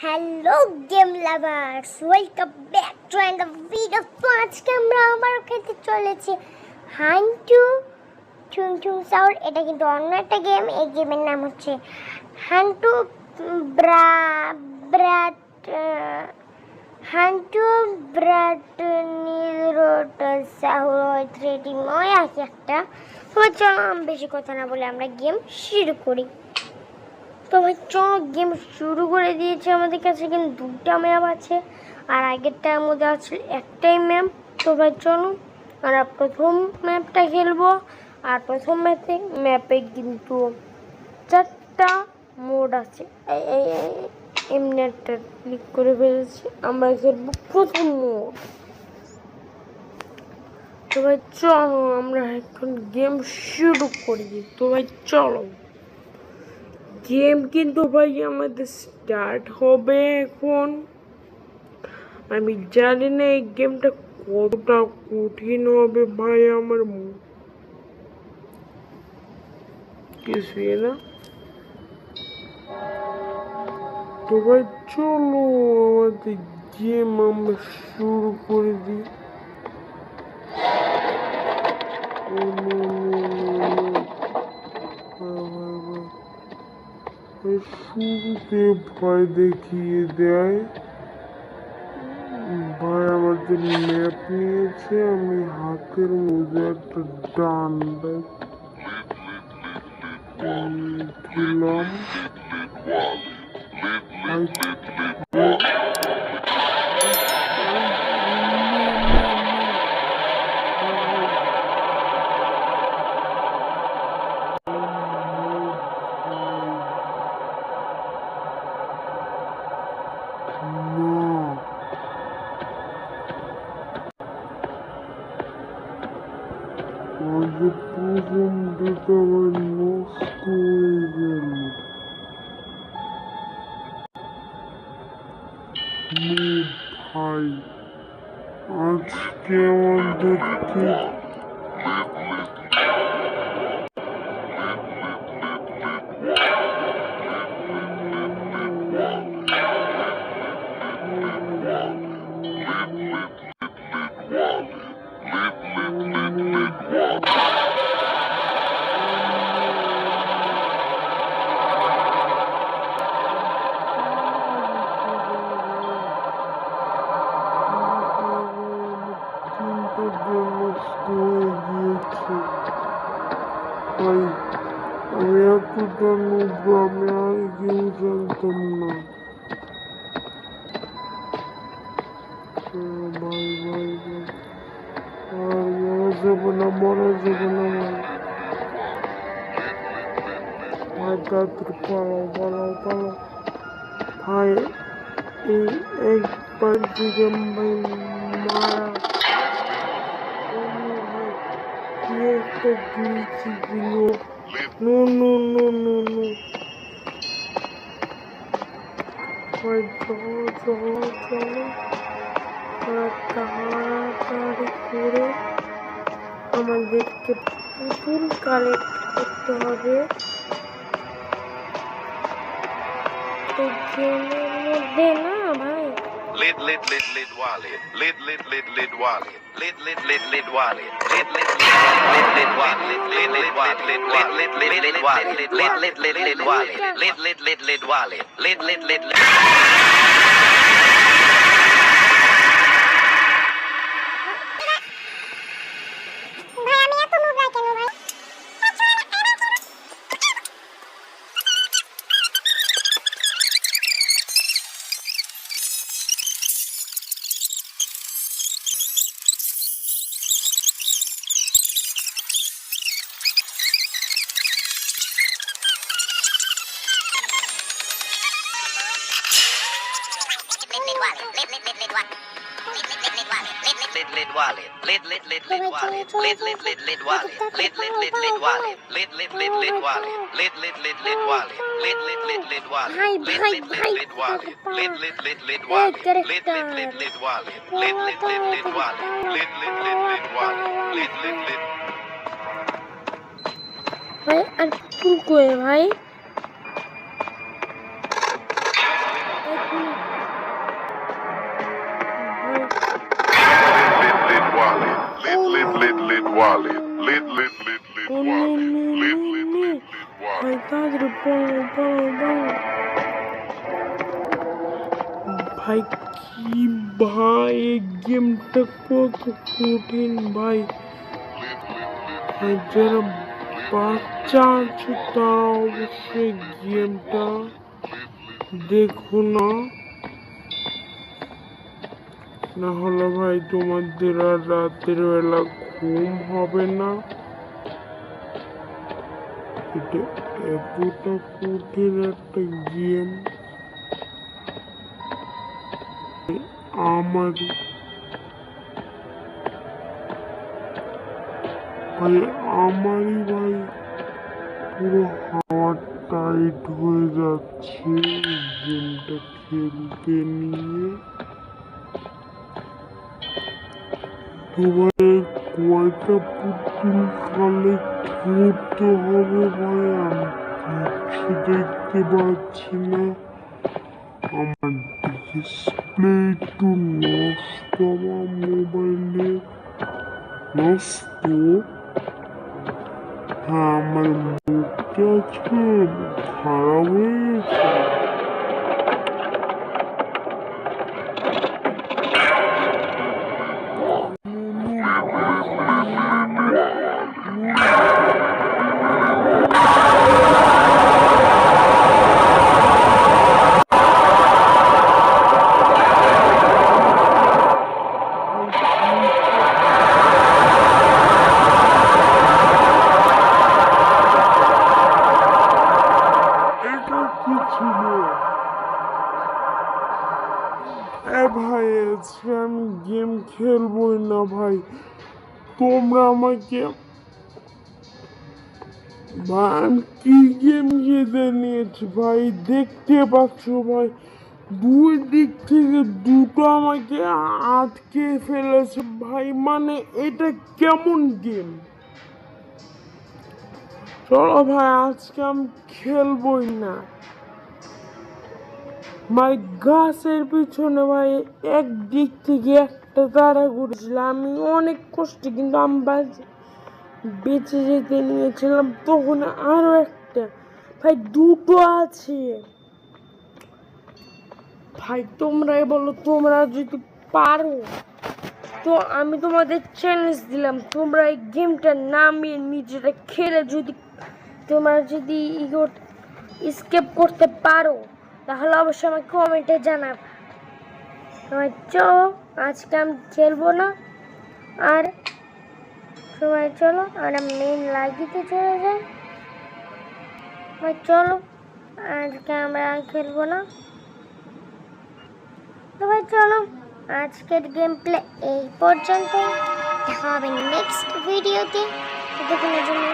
Hello game lovers, welcome back to another video. তো আজকে আমরা আবার খেলতে চলেছি হান্টু টুং টুং সাউর। এটা কিন্তু অন্য একটা গেম। এই গেমের নাম হচ্ছে হান্টু ব্রা ব্রাট হান্টু ব্রাট নিরোট সাউর থ্রেডিং ওই আছে একটা। তো চলো আমি বেশি কথা না বলে আমরা গেম শুরু করি। তো ভাই চলো গেম শুরু করে দিয়েছে। আমাদের কাছে কিন্তু দুটা ম্যাপ আছে, আর আগেরটার মধ্যে আছে একটাই ম্যাপ। তো ভাই চলো আমরা প্রথম ম্যাপটা খেলবো। আর প্রথম ম্যাপে কিন্তু 4টা মোড আছে। এমনি একটা ক্লিক করে ফেলেছি। আমরা খেলবো প্রথম মোড। তো ভাই চলো আমরা এখন গেম শুরু করে দিই। তো ভাই চলো গেম কিন্তু ভাই আমাদের স্টার্ট হবে এখন। আমি জানি না এই গেমটা কতটা কঠিন হবে ভাই, আমার কিছুই না। তো ভাই চলো আমাদের গেম আমরা শুরু করে দিই। শুরুতে ভয় দেখিয়ে দেয় ভাই। আমার যে ম্যাপ নিয়েছে, আমি হাতের মধ্যে একটা ডান্ডা দিলাম। প্রথম দিকে আমার নষ্ট হয়ে গেল। ভাই আজকে আমাদেরকে নষ্ট হয়ে গিয়েছে ভাই। আমি এতটা নুব, আমি আগেও জানতাম না ভাই। ভাই ভাই আর মরা যাবে না, মরা যাবে না ভাই। তাড়াতাড়ি পালাও পালাও পালাও ভাই। একবার দিকে ভাই মারা কি একটা গিয়েছি দিল। No no no no no ভাই চলো চলো চলো তাড়াতাড়ি করে আমাদেরকে পুতুল কালেক্ট করতে হবে। এই গেমের মধ্যে না ভাই Lid wallet. Lid wallet. Lid wallet. Lid wallet. Lid wallet. Lid wallet. Lid wallet. Lid wallet. Lid wallet. Lid wallet. Lid wallet. Lid wallet. Lid wallet. Lid wallet. Lid wallet. ভাই ভাই ভাই Lid wallet. Lid wallet. Lid wallet. Lid wallet. Lid ভাই আর পুতুল কই ভাই? Wally. Lit, lit, lit, lit, Wally. Lit, lit, lit, lit, ভাই Wally. তাড়াতাড়ি পালাও পালাও পালাও। ভাই কি ভাই এই গেমটা কত কঠিন ভাই। ভাই যারা বাচ্চা আছে তারা অবশ্যই গেমটা দেখো না, না হলে ভাই তোমাদের আর রাতের বেলা ঘুম হবে না। এটা এতটা কঠিন একটা গেম। আমার ভাই আমারই ভাই পুরো হাওয়া টাইট হয়ে যাচ্ছে গেমটা খেলতে নিয়ে। তো ভাই কয়টা পুতুল কালেক্ট করতে হবে ভাই আমি কিছু দেখতে পাচ্ছি না। আমার ডিসপ্লে একটু নষ্ট, আমার মোবাইলে নষ্ট। হ্যাঁ আমার মুখটা আজকে খারাপ হয়ে গেছে। এটা কি ছিল? ভাই আজকে আমি গেম খেলবই না ভাই। তোমরা আমাকে ভাই আমি কি গেম খেলতে নিয়েছি ভাই দেখতে পাচ্ছ ভাই, দুই দিক থেকে দুটো আমাকে আটকে ফেলেছে ভাই। মানে এটা কেমন গেম? চলো ভাই আজকে আমি খেলবই না ভাই। গাছের পিছনে ভাই একদিক থেকে একটা তারা ঘুরেছিল, আমি অনেক কষ্টে কিন্তু আমি বেঁচে যেতে নিয়েছিলাম, তখন আরো একটা ভাই দুটো আছে ভাই। তোমরাই বলো তোমরা যদি পারো তো আমি তোমাদের চ্যালেঞ্জ দিলাম, তোমরা এই গেমটা নামিয়ে নিজেরা খেলে যদি তোমরা যদি স্কেপ করতে পারো তাহলে অবশ্যই আমাকে কমেন্টে জানাবে। তোমার চলো আজকে আমি খেলবো না, আর সবাই চলো আমরা মেন লাইকিতে চলে যাই। চলো আজকে আমরা আর খেলবো না। সবাই চলো আজকের গেম প্লে এই পর্যন্ত, দেখা হবে নেক্সট ভিডিওতে। ততক্ষণের জন্য